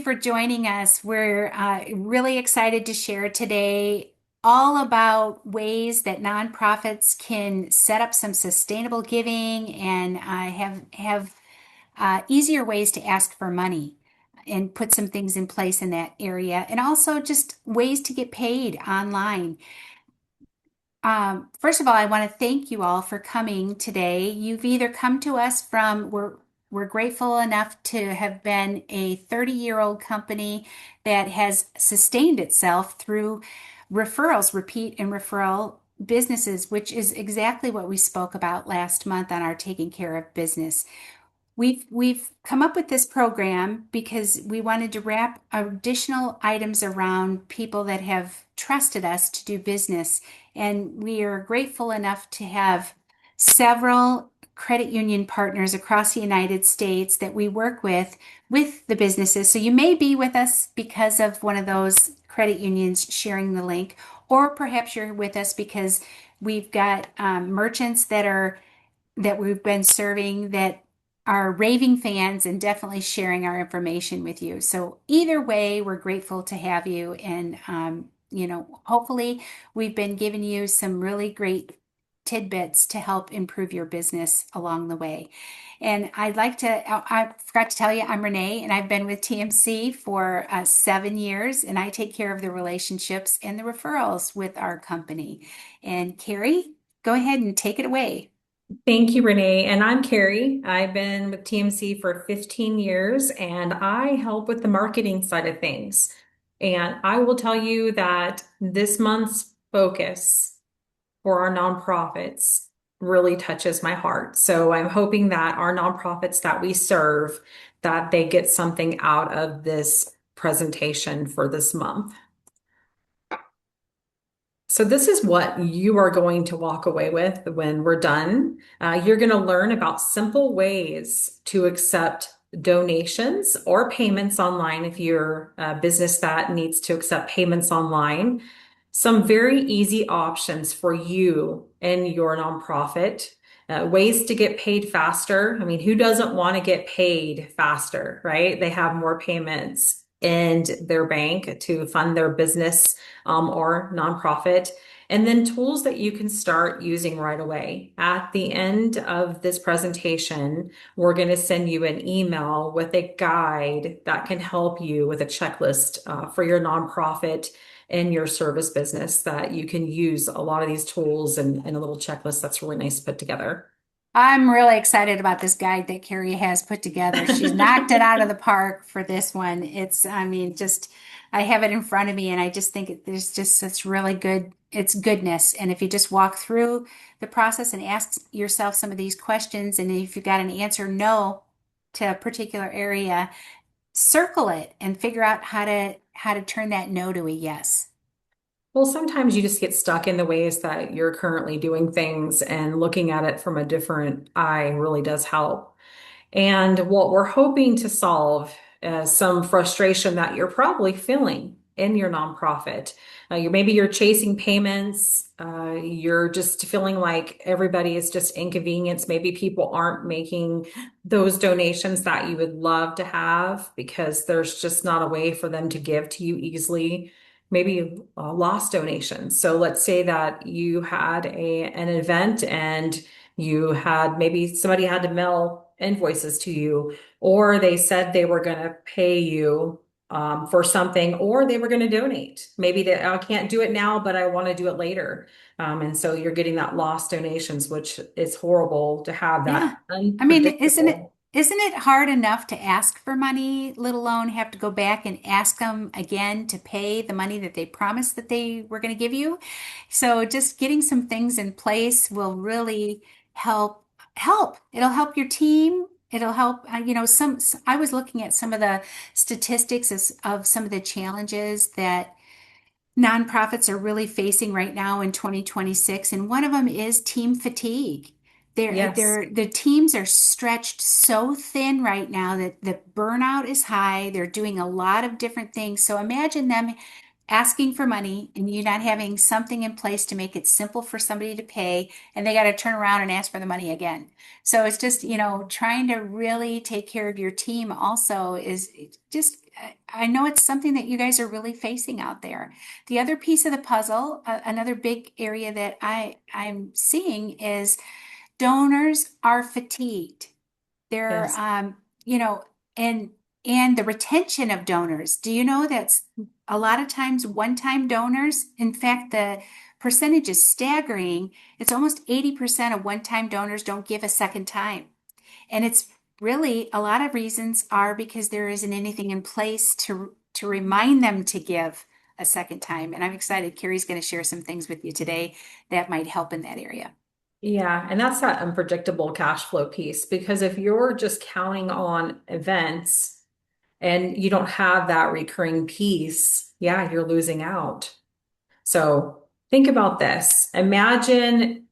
for joining us. We're really excited to share today all about ways that nonprofits can set up some sustainable giving and have easier ways to ask for money and put some things in place in that area, and also just ways to get paid online. First of all, I want to thank you all for coming today. You've either come to us from, we're grateful enough to have been a 30-year-old company that has sustained itself through referrals, repeat and referral businesses, which is exactly what we spoke about last month on our Taking Care of Business. We've come up with this program because we wanted to wrap additional items around people that have trusted us to do business. And we are grateful enough to have several credit union partners across the United States that we work with the businesses. So you may be with us because of one of those credit unions sharing the link, or perhaps you're with us because we've got merchants that we've been serving that are raving fans and definitely sharing our information with you. So either way, we're grateful to have you. And, hopefully we've been giving you some really great tidbits to help improve your business along the way. And I forgot to tell you, I'm Renee, and I've been with TMC for 7 years, and I take care of the relationships and the referrals with our company. And Carrie, go ahead and take it away. Thank you, Renee. And I'm Carrie. I've been with TMC for 15 years and I help with the marketing side of things. And I will tell you that this month's focus for our nonprofits really touches my heart. So I'm hoping that our nonprofits that we serve, that they get something out of this presentation for this month. So this is what you are going to walk away with when we're done. You're going to learn about simple ways to accept donations or payments online if you're a business that needs to accept payments online. Some very easy options for you and your nonprofit. Ways to get paid faster. I mean, who doesn't want to get paid faster, right? They have more payments in their bank to fund their business or nonprofit. And then tools that you can start using right away. At the end of this presentation, we're going to send you an email with a guide that can help you with a checklist for your nonprofit and your service business that you can use a lot of these tools and a little checklist that's really nice to put together. I'm really excited about this guide that Carrie has put together. She's knocked it out of the park for this one. I mean, just, I have it in front of me and I just think there's just such really good, it's goodness. And if you just walk through the process and ask yourself some of these questions, and if you've got an answer no to a particular area, circle it and figure out how to turn that no to a yes. Well, sometimes you just get stuck in the ways that you're currently doing things, and looking at it from a different eye really does help. And what we're hoping to solve is some frustration that you're probably feeling in your nonprofit. Maybe you're chasing payments. You're just feeling like everybody is just inconvenienced. Maybe people aren't making those donations that you would love to have because there's just not a way for them to give to you easily. Maybe lost donations. So let's say that you had an event and you had maybe somebody had to mail invoices to you, or they said they were going to pay you for something, or they were going to donate. Maybe I can't do it now, but I want to do it later. And so you're getting that lost donations, which is horrible to have Yeah. that I mean, isn't it unpredictable. isn't it hard enough to ask for money, let alone have to go back and ask them again to pay the money that they promised that they were going to give you? So just getting some things in place will really help. It'll help your team. It'll help, I was looking at some of the statistics of some of the challenges that nonprofits are really facing right now in 2026, and one of them is team fatigue. Yes. The teams are stretched so thin right now that the burnout is high. They're doing a lot of different things. So imagine them. asking for money and you not having something in place to make it simple for somebody to pay, and they got to turn around and ask for the money again. So it's just, trying to really take care of your team also is just, I know it's something that you guys are really facing out there. The other piece of the puzzle, another big area that I'm seeing is donors are fatigued. They're, Yes. you know, and and the retention of donors. Do you know that's a lot of times one-time donors? In fact, the percentage is staggering. It's almost 80% of one-time donors don't give a second time. And it's really a lot of reasons are because there isn't anything in place to remind them to give a second time. And I'm excited. Carrie's going to share some things with you today that might help in that area. Yeah, and that's that unpredictable cash flow piece because if you're just counting on events and you don't have that recurring piece, yeah, you're losing out. So think about this. Imagine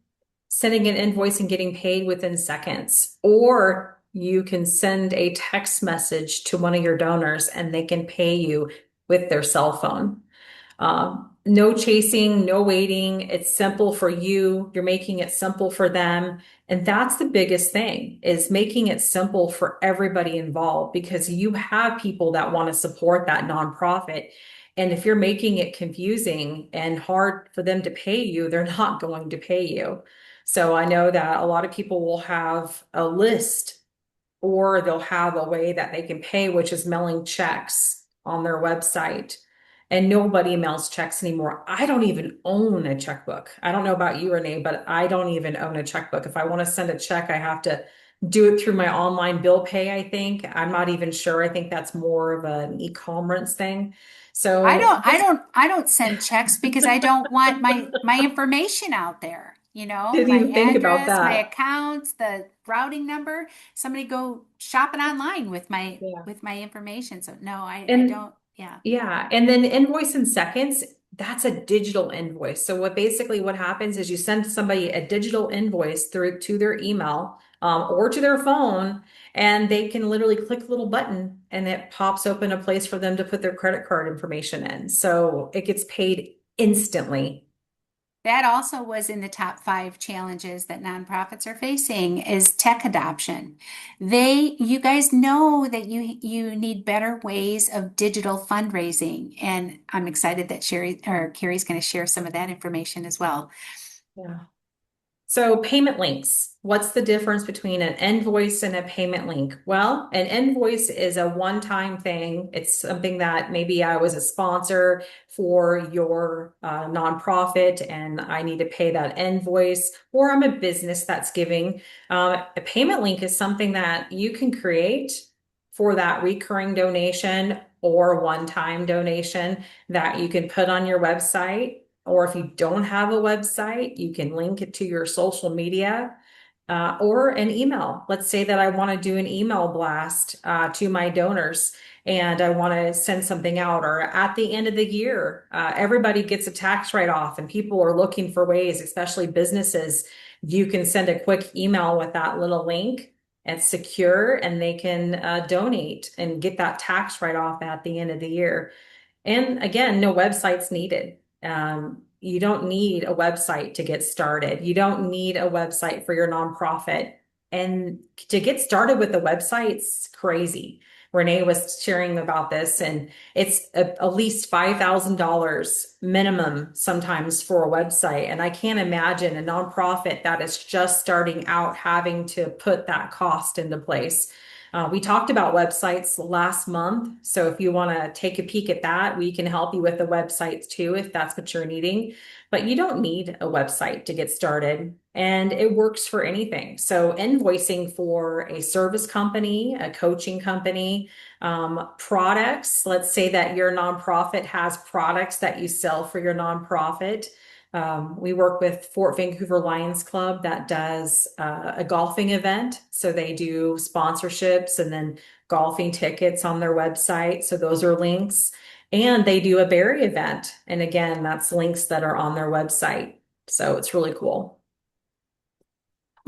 sending an invoice and getting paid within seconds, or you can send a text message to one of your donors and they can pay you with their cell phone. No chasing, no waiting. It's simple for you. You're making it simple for them. And that's the biggest thing is making it simple for everybody involved because you have people that want to support that nonprofit. And if you're making it confusing and hard for them to pay you, they're not going to pay you. So I know that a lot of people will have a list or they'll have a way that they can pay, which is mailing checks on their website. And nobody mails checks anymore. I don't even own a checkbook. I don't know about you, Renee, but I don't even own a checkbook. If I want to send a check, I have to do it through my online bill pay, I think. I'm not even sure. I think that's more of an e-commerce thing. I So don't, I don't, I don't send checks because I don't want my information out there. didn't My even think about address, my that. accounts, the routing number. Somebody go shopping online with my Yeah. with my information. So no, I And don't. Yeah. yeah, and then invoice in seconds, that's a digital invoice. So what happens is you send somebody a digital invoice through to their email or to their phone, and they can literally click a little button and it pops open a place for them to put their credit card information in. So it gets paid instantly. That also was in the top 5 challenges that nonprofits are facing is tech adoption. You guys know that you need better ways of digital fundraising, and I'm excited that Sherry or Carrie's going to share some of that information as well. Yeah. So payment links. What's the difference between an invoice and a payment link? Well, an invoice is a one-time thing. It's something that maybe I was a sponsor for your nonprofit and I need to pay that invoice, or I'm a business that's giving. A payment link is something that you can create for that recurring donation or one-time donation that you can put on your website, or if you don't have a website, you can link it to your social media or an email. Let's say that I want to do an email blast to my donors and I want to send something out, or at the end of the year, everybody gets a tax write-off and people are looking for ways, especially businesses. You can send a quick email with that little link. It's secure and they can donate and get that tax write-off at the end of the year. And again, no websites needed. You don't need a website to get started. You don't need a website for your nonprofit. And to get started with the website's crazy. Renee was sharing about this, and it's at least $5,000 minimum sometimes for a website. And I can't imagine a nonprofit that is just starting out having to put that cost into place. We talked about websites last month. So if you want to take a peek at that, we can help you with the websites too, if that's what you're needing. But you don't need a website to get started, and it works for anything. So invoicing for a service company, a coaching company, products. Let's say that your nonprofit has products that you sell for your nonprofit. We work with Fort Vancouver Lions Club that does a golfing event. So they do sponsorships and then golfing tickets on their website. So those are links. And they do a berry event. And again, that's links that are on their website. So it's really cool.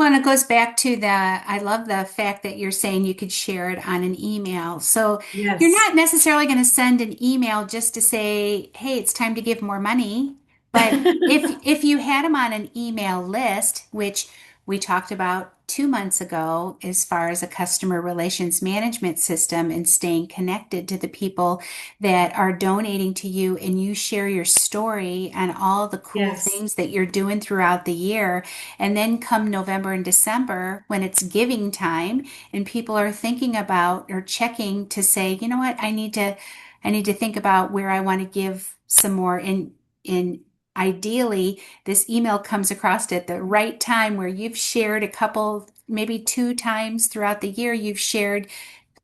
Well, and it goes back to I love the fact that you're saying you could share it on an email. So you're Yes. not necessarily going to send an email just to say, hey, it's time to give more money. But if you had them on an email list, which we talked about 2 months ago, as far as a customer relations management system and staying connected to the people that are donating to you, and you share your story and all the cool Yes. things that you're doing throughout the year. And then come November and December, when it's giving time and people are thinking about or checking to say, you know what, I need to think about where I want to give some more. In ideally, this email comes across at the right time where you've shared a couple, maybe 2 times throughout the year, you've shared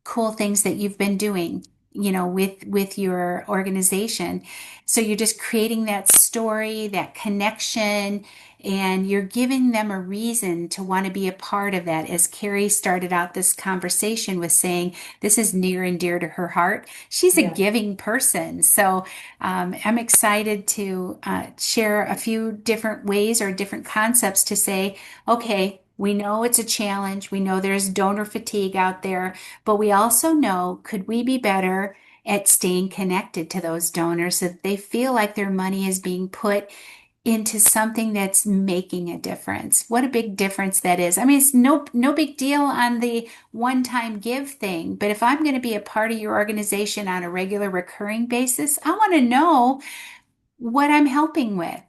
cool things that you've been doing, with your organization. So you're just creating that story, that connection, and you're giving them a reason to want to be a part of that. As Carrie started out this conversation with saying, this is near and dear to her heart. She's a Yeah. giving person. So I'm excited to share a few different ways or different concepts to say, okay, we know it's a challenge. We know there's donor fatigue out there, but we also know, could we be better at staying connected to those donors so that they feel like their money is being put into something that's making a difference? What a big difference that is. I mean, it's no big deal on the one-time give thing, but if I'm going to be a part of your organization on a regular recurring basis, I want to know what I'm helping with,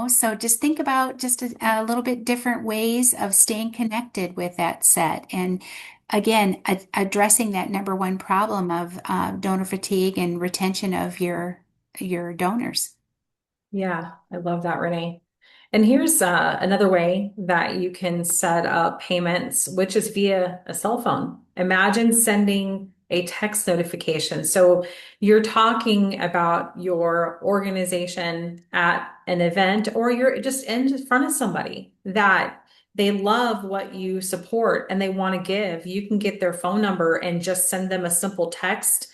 So just think about just a little bit different ways of staying connected with that set. And again, addressing that number one problem of donor fatigue and retention of your donors. Yeah, I love that, Renee. And here's another way that you can set up payments, which is via a cell phone. Imagine sending a text notification. So you're talking about your organization at an event, or you're just in front of somebody that they love what you support and they want to give. You can get their phone number and just send them a simple text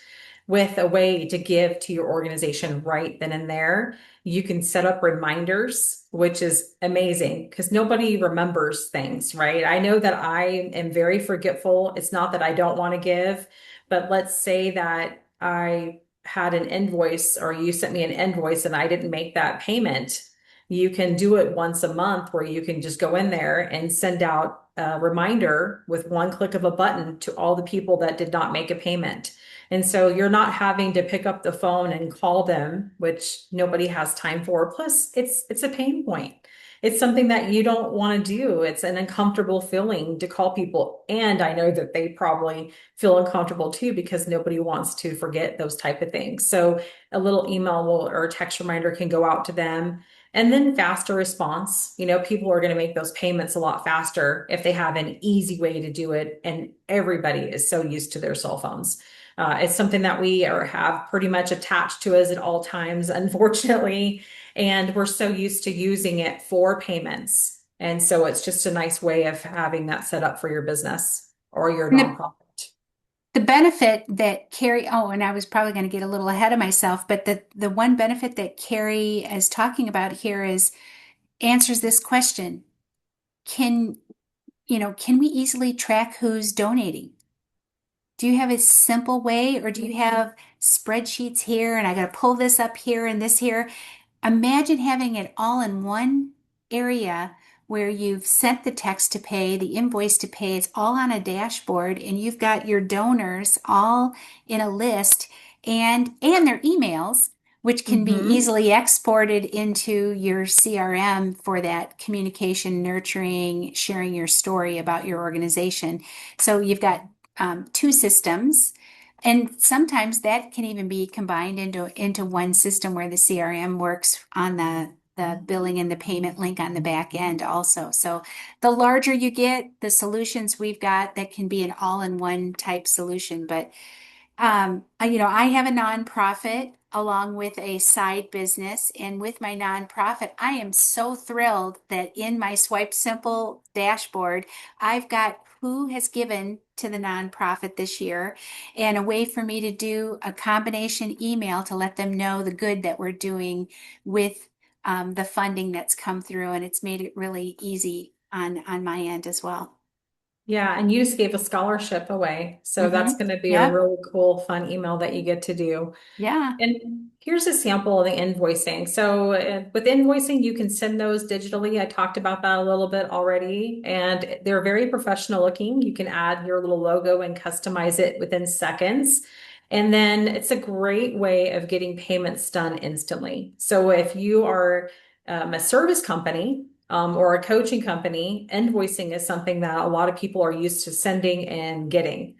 with a way to give to your organization right then and there. You can set up reminders, which is amazing because nobody remembers things, right? I know that I am very forgetful. It's not that I don't want to give, but let's say that I had an invoice or you sent me an invoice and I didn't make that payment. You can do it once a month where you can just go in there and send out a reminder with one click of a button to all the people that did not make a payment. And so you're not having to pick up the phone and call them, which nobody has time for. Plus, it's a pain point. It's something that you don't want to do. It's an uncomfortable feeling to call people. And I know that they probably feel uncomfortable too because nobody wants to forget those type of things. So a little email or a text reminder can go out to them. And then faster response. People are going to make those payments a lot faster if they have an easy way to do it. And everybody is so used to their cell phones. It's something that we have pretty much attached to us at all times, unfortunately. And we're so used to using it for payments. And so it's just a nice way of having that set up for your business or your And nonprofit. the benefit that Carrie, oh, and I was probably going to get a little ahead of myself, but the one benefit that Carrie is talking about here is answers this question. Can, can we easily track who's donating? Do you have a simple way, or do you have spreadsheets here and I got to pull this up here and this here? Imagine having it all in one area where you've sent the text to pay, the invoice to pay. It's all on a dashboard and you've got your donors all in a list and their emails, which can be Hmm. easily exported into your CRM for that communication, nurturing, sharing your story about your organization. So you've got two systems. And sometimes that can even be combined into one system where the CRM works on the billing and the payment link on the back end also. So the larger you get, the solutions we've got that can be an all-in-one type solution. But I have a nonprofit along with a side business. And with my nonprofit, I am so thrilled that in my Swipe Simple dashboard, I've got who has given to the nonprofit this year and a way for me to do a combination email to let them know the good that we're doing with the funding that's come through. And it's made it really easy on my end as well. Yeah, and you just gave a scholarship away. So that's Mm-hmm. going to be a Yep. really cool, fun email that you get to do. Yeah. And here's a sample of the invoicing. So with invoicing, you can send those digitally. I talked about that a little bit already, and they're very professional looking. You can add your little logo and customize it within seconds. And then it's a great way of getting payments done instantly. So if you are a service company, or a coaching company, invoicing is something that a lot of people are used to sending and getting.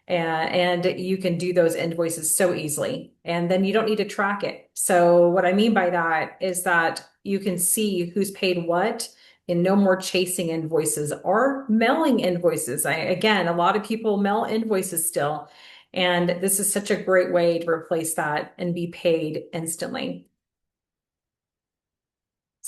And you can do those invoices so easily. And then you don't need to track it. So what I mean by that is that you can see who's paid what and no more chasing invoices or mailing invoices. Again, a lot of people mail invoices still. And this is such a great way to replace that and be paid instantly.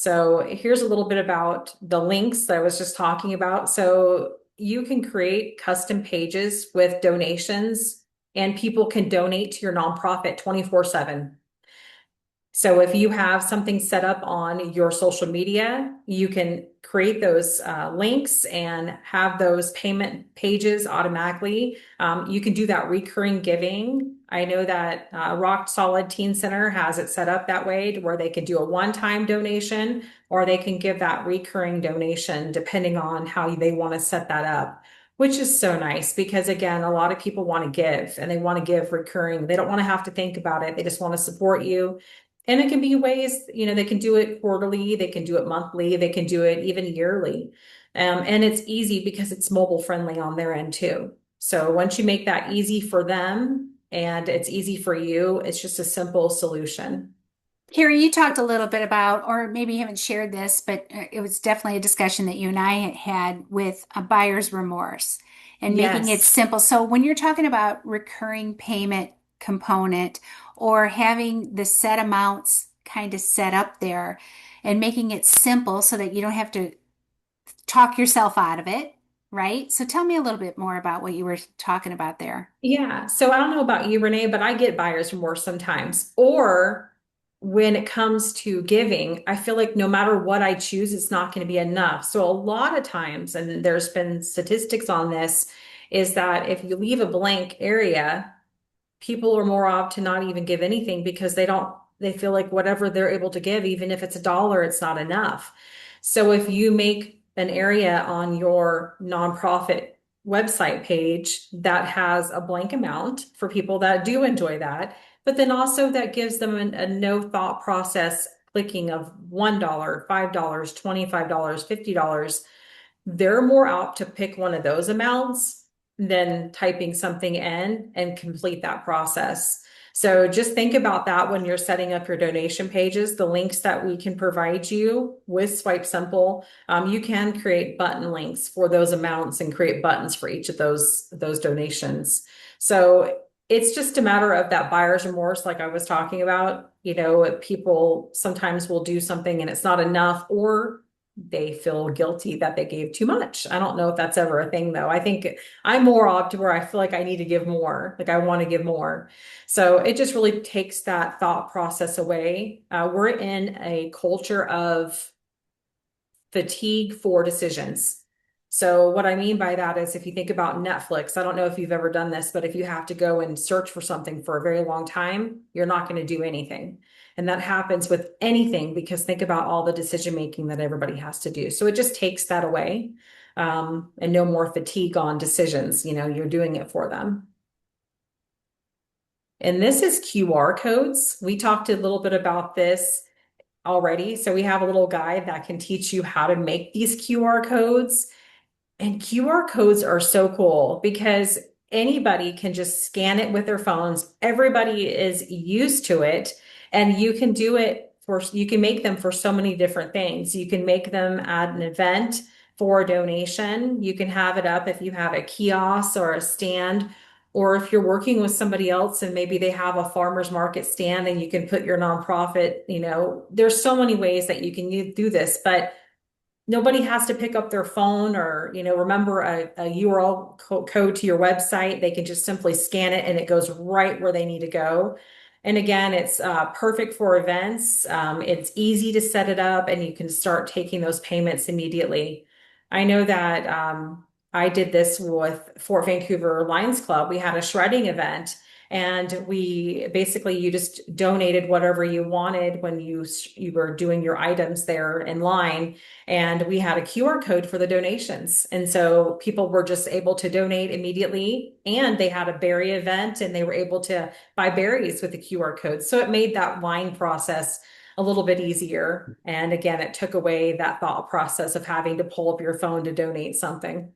So here's a little bit about the links that I was just talking about. So you can create custom pages with donations, and people can donate to your nonprofit 24/7. So if you have something set up on your social media, you can create those links and have those payment pages automatically. You can do that recurring giving. I know that Rock Solid Teen Center has it set up that way to where they can do a one-time donation or they can give that recurring donation depending on how they want to set that up. Which is so nice because again, a lot of people want to give and they want to give recurring. They don't want to have to think about it. They just want to support you and it can be ways, they can do it quarterly, they can do it monthly, they can do it even yearly. And it's easy because it's mobile friendly on their end too. So once you make that easy for them and it's easy for you, it's just a simple solution. Carrie, you talked a little bit about, or maybe you haven't shared this, but it was definitely a discussion that you and I had with a buyer's remorse and making it Yes. simple. So when you're talking about recurring payment component or having the set amounts kind of set up there and making it simple so that you don't have to talk yourself out of it, right? So tell me a little bit more about what you were talking about there. Yeah. So I don't know about you, Renee, but I get buyer's remorse sometimes. Or when it comes to giving, I feel like no matter what I choose, it's not going to be enough. So a lot of times, and there's been statistics on this, is that if you leave a blank area, people are more apt to not even give anything because they feel like whatever they're able to give, even if it's a dollar, it's not enough. So if you make an area on your nonprofit website page that has a blank amount for people that do enjoy that, but then also that gives them a no thought process clicking of $1, $5, $25, $50, they're more apt to pick one of those amounts than typing something in and complete that process. So just think about that when you're setting up your donation pages, the links that we can provide you with Swipe Simple. You can create button links for those amounts and create buttons for each of those donations. So it's just a matter of that buyer's remorse, like I was talking about. People sometimes will do something and it's not enough, or they feel guilty that they gave too much. I don't know if that's ever a thing though. I think I'm more opt to where I feel like I need to give more, like I want to give more. So it just really takes that thought process away. We're in a culture of fatigue for decisions. So what I mean by that is if you think about Netflix, I don't know if you've ever done this, but if you have to go and search for something for a very long time, you're not going to do anything. And that happens with anything because think about all the decision making that everybody has to do. So it just takes that away, and no more fatigue on decisions. You're doing it for them. And this is QR codes. We talked a little bit about this already. So we have a little guide that can teach you how to make these QR codes. And QR codes are so cool because anybody can just scan it with their phones. Everybody is used to it, and you can make them for so many different things. You can make them at an event for a donation. You can have it up if you have a kiosk or a stand, or if you're working with somebody else and maybe they have a farmer's market stand and you can put your nonprofit, there's so many ways that you can do this, but nobody has to pick up their phone or remember a URL code to your website. They can just simply scan it and it goes right where they need to go. And again, it's perfect for events. It's easy to set it up and you can start taking those payments immediately. I know that I did this with Fort Vancouver Lions Club. We had a shredding event, and we basically you just donated whatever you wanted when you were doing your items there in line, and we had a QR code for the donations, and so people were just able to donate immediately, and they had a berry event, and they were able to buy berries with the QR code. So it made that line process a little bit easier. And again, it took away that thought process of having to pull up your phone to donate something.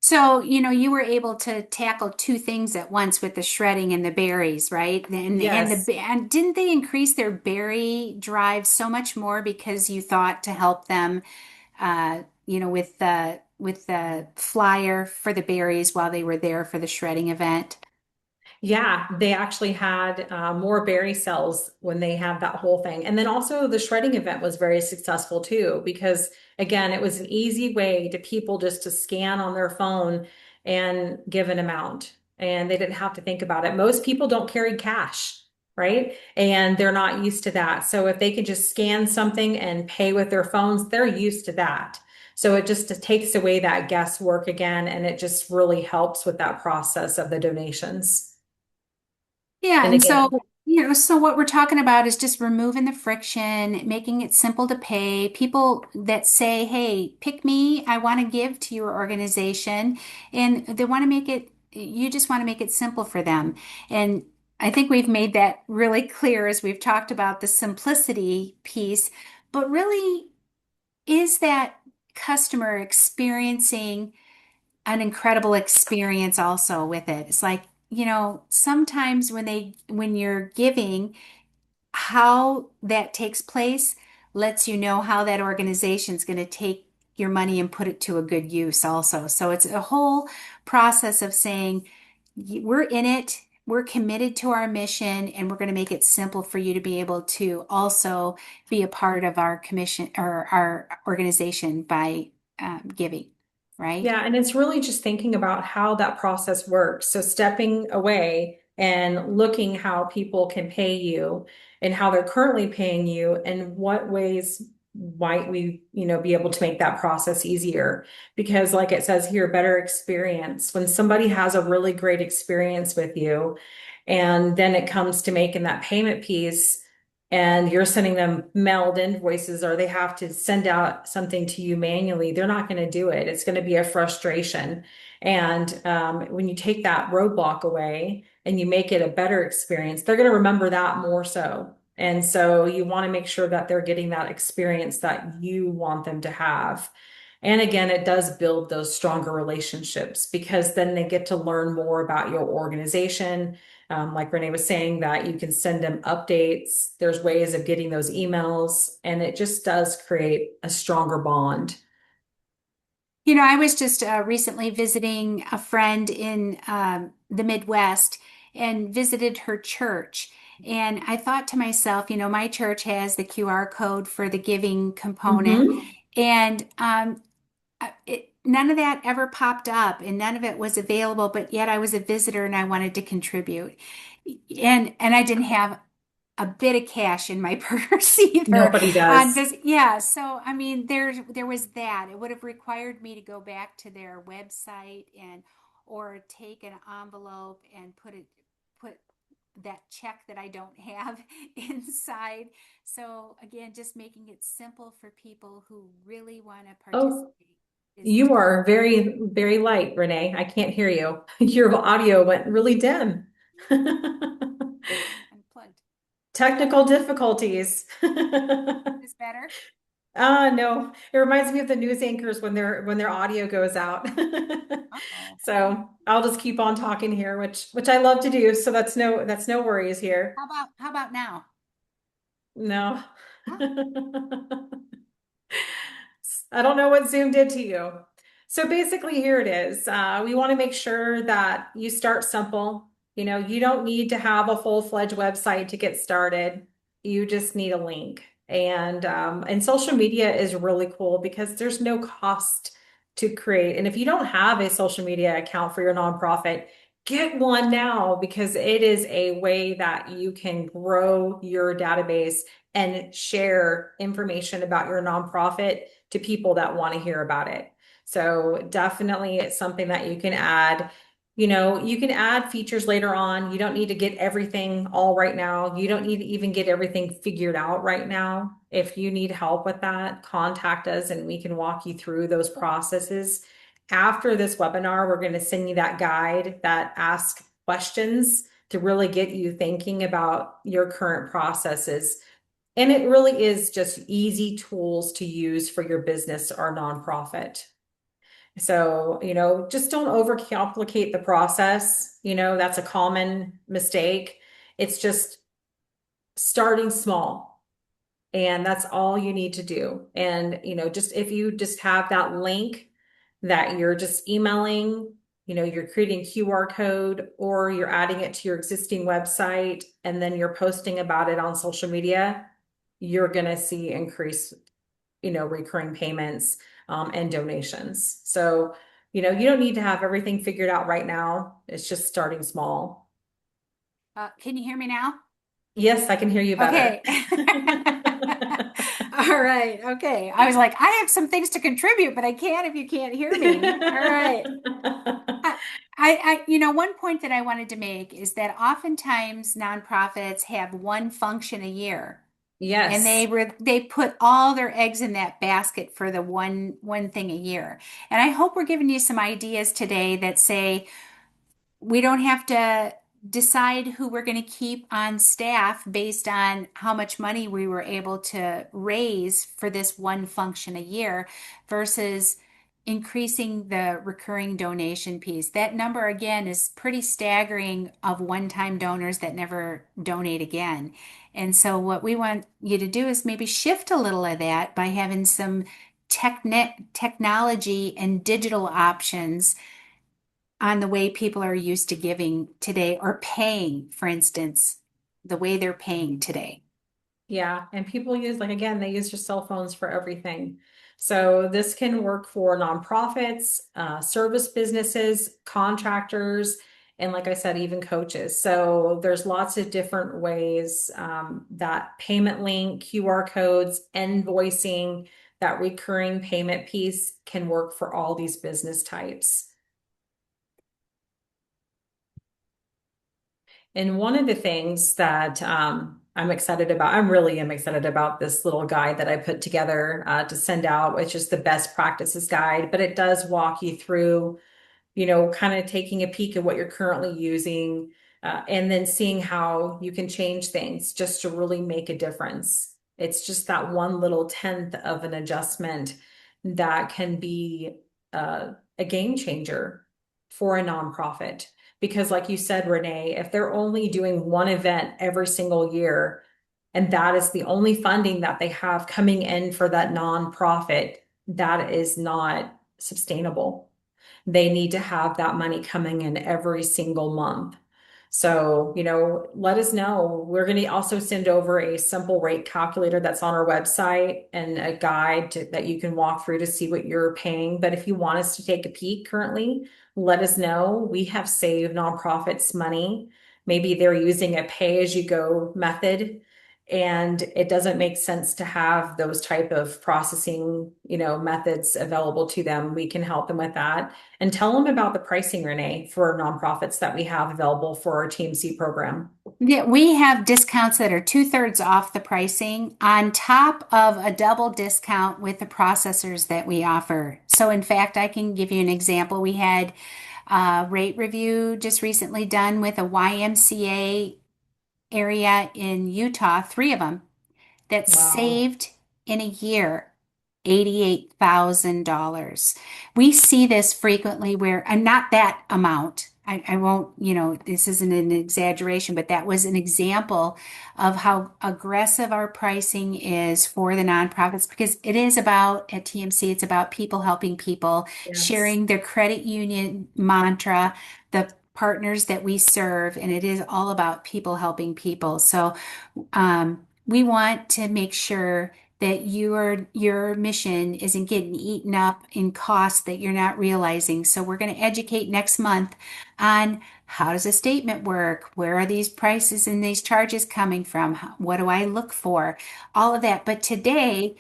So, you were able to tackle two things at once with the shredding and the berries, right? Yes. And didn't they increase their berry drive so much more because you thought to help them, with the flyer for the berries while they were there for the shredding event? Yeah, they actually had more berry cells when they had that whole thing. And then also the shredding event was very successful too, because again, it was an easy way to people just to scan on their phone and give an amount. And they didn't have to think about it. Most people don't carry cash, right? And they're not used to that. So if they can just scan something and pay with their phones, they're used to that. So it just takes away that guesswork again, and it just really helps with that process of the donations. Yeah, And and so, again, so what we're talking about is just removing the friction, making it simple to pay. People that say, "Hey, pick me, I want to give to your organization," and they want to make it, you just want to make it simple for them. And I think we've made that really clear as we've talked about the simplicity piece, but really, is that customer experiencing an incredible experience also with it? It's like, sometimes when you're giving, how that takes place lets you know how that organization's going to take your money and put it to a good use also. So it's a whole process of saying, we're in it, we're committed to our mission, and we're going to make it simple for you to be able to also be a part of our commission or our organization by giving, right? yeah, and it's really just thinking about how that process works. So stepping away and looking how people can pay you and how they're currently paying you and what ways might we, be able to make that process easier. Because like it says here, better experience. When somebody has a really great experience with you, and then it comes to making that payment piece, and you're sending them mailed invoices or they have to send out something to you manually, they're not going to do it. It's going to be a frustration. And when you take that roadblock away and you make it a better experience, they're going to remember that more so. And so you want to make sure that they're getting that experience that you want them to have. And again, it does build those stronger relationships because then they get to learn more about your organization. Like Renee was saying, that you can send them updates. There's ways of getting those emails, and it just does create a stronger bond. I was just recently visiting a friend in the Midwest and visited her church. And I thought to myself, my church has the QR code for the giving component. Hmm. And none of that ever popped up and none of it was available, but yet I was a visitor and I wanted to contribute. And I didn't have a bit of cash in my purse either Nobody on does. this. Yeah, so I mean, there was that. It would have required me to go back to their website and or take an envelope and put that check that I don't have inside. So again, just making it simple for people who really want to Oh, participate is the you are very, very light, Renee. I can't hear you. Your audio went really dim. unplugged. Technical difficulties. Is better? No, it reminds me of the news anchors when their audio goes out. Uh-oh. So I'll just keep on talking here, which I love to do. So that's no worries here. How about now? No. Huh? I don't know what Zoom did to you. So basically, here it is. We want to make sure that you start simple. You don't need to have a full-fledged website to get started. You just need a link. And social media is really cool because there's no cost to create. And if you don't have a social media account for your nonprofit, get one now because it is a way that you can grow your database and share information about your nonprofit to people that want to hear about it. So definitely it's something that you can add. You can add features later on. You don't need to get everything all right now. You don't need to even get everything figured out right now. If you need help with that, contact us and we can walk you through those processes. After this webinar, we're going to send you that guide that asks questions to really get you thinking about your current processes. And it really is just easy tools to use for your business or nonprofit. So, just don't overcomplicate the process. That's a common mistake. It's just starting small. And that's all you need to do. And, just if you just have that link that you're just emailing, you're creating QR code or you're adding it to your existing website and then you're posting about it on social media, you're going to see increase, recurring payments and donations. So, you don't need to have everything figured out right now. It's just starting small. Can you hear me now? Yes, I can hear you better. Okay. All right. Okay. I was like, I have some things to contribute, but I can't if you can't hear me. All right. I, one point that I wanted to make is that oftentimes nonprofits have one function a year, and Yes. they put all their eggs in that basket for the one thing a year. And I hope we're giving you some ideas today that say, we don't have to decide who we're going to keep on staff based on how much money we were able to raise for this one function a year versus increasing the recurring donation piece. That number again is pretty staggering of one-time donors that never donate again. And so what we want you to do is maybe shift a little of that by having some technology and digital options on the way people are used to giving today or paying, for instance, the way they're paying today. Yeah, and people use, like, again, they use your cell phones for everything. So this can work for nonprofits, service businesses, contractors, and like I said, even coaches. So there's lots of different ways that payment link, QR codes, invoicing, that recurring payment piece can work for all these business types. And one of the things that I'm excited about, I'm really am excited about this little guide that I put together to send out, which is the best practices guide, but it does walk you through, kind of taking a peek at what you're currently using and then seeing how you can change things just to really make a difference. It's just that one little tenth of an adjustment that can be a game changer for a nonprofit. Because, like you said, Renee, if they're only doing one event every single year, and that is the only funding that they have coming in for that nonprofit, that is not sustainable. They need to have that money coming in every single month. So, let us know. We're going to also send over a simple rate calculator that's on our website and a guide that you can walk through to see what you're paying. But if you want us to take a peek currently, let us know. We have saved nonprofits money. Maybe they're using a pay-as-you-go method and it doesn't make sense to have those type of processing, methods available to them. We can help them with that. And tell them about the pricing, Renee, for nonprofits that we have available for our TMC program. Yeah, we have discounts that are two-thirds off the pricing on top of a double discount with the processors that we offer. So, in fact, I can give you an example. We had a rate review just recently done with a YMCA area in Utah, three of them that Wow. saved in a year $88,000. We see this frequently where, and not that amount. I won't, this isn't an exaggeration, but that was an example of how aggressive our pricing is for the nonprofits because it is about, at TMC, it's about people helping people, Yes. sharing their credit union mantra, the partners that we serve, and it is all about people helping people. So, we want to make sure that your mission isn't getting eaten up in costs that you're not realizing. So we're going to educate next month on How does a statement work? Where are these prices and these charges coming from? What do I look for? All of that. But today,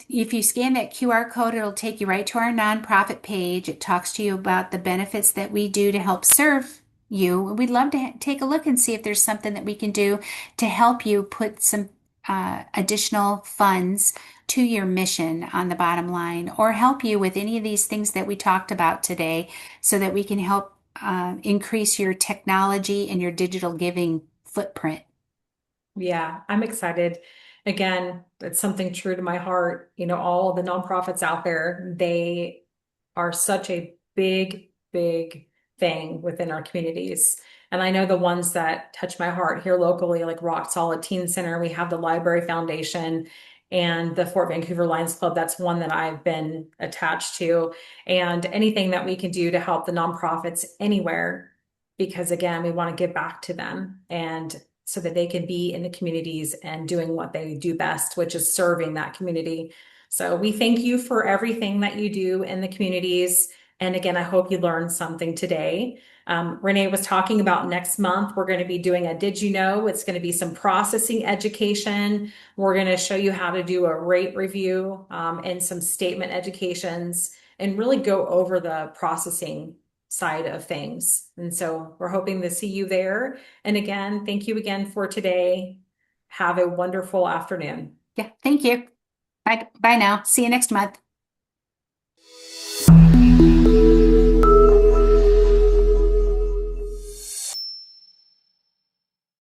if you scan that QR code, it'll take you right to our nonprofit page. It talks to you about the benefits that we do to help serve you. We'd love to take a look and see if there's something that we can do to help you put some additional funds to your mission on the bottom line, or help you with any of these things that we talked about today so that we can help increase your technology and your digital giving footprint. Yeah, I'm excited. Again, it's something true to my heart. You know, all the nonprofits out there, they are such a big, big thing within our communities. And I know the ones that touch my heart here locally, like Rock Solid Teen Center, we have the Library Foundation and the Fort Vancouver Lions Club. That's one that I've been attached to. And anything that we can do to help the nonprofits anywhere, because again, we want to give back to them and so that they can be in the communities and doing what they do best, which is serving that community. So we thank you for everything that you do in the communities. And again, I hope you learned something today. Renee was talking about next month, we're going to be doing a Did You Know? It's going to be some processing education. We're going to show you how to do a rate review and some statement educations and really go over the processing side of things. And so we're hoping to see you there. And again, thank you again for today. Have a wonderful afternoon. Yeah, thank you. Bye now. See you next month.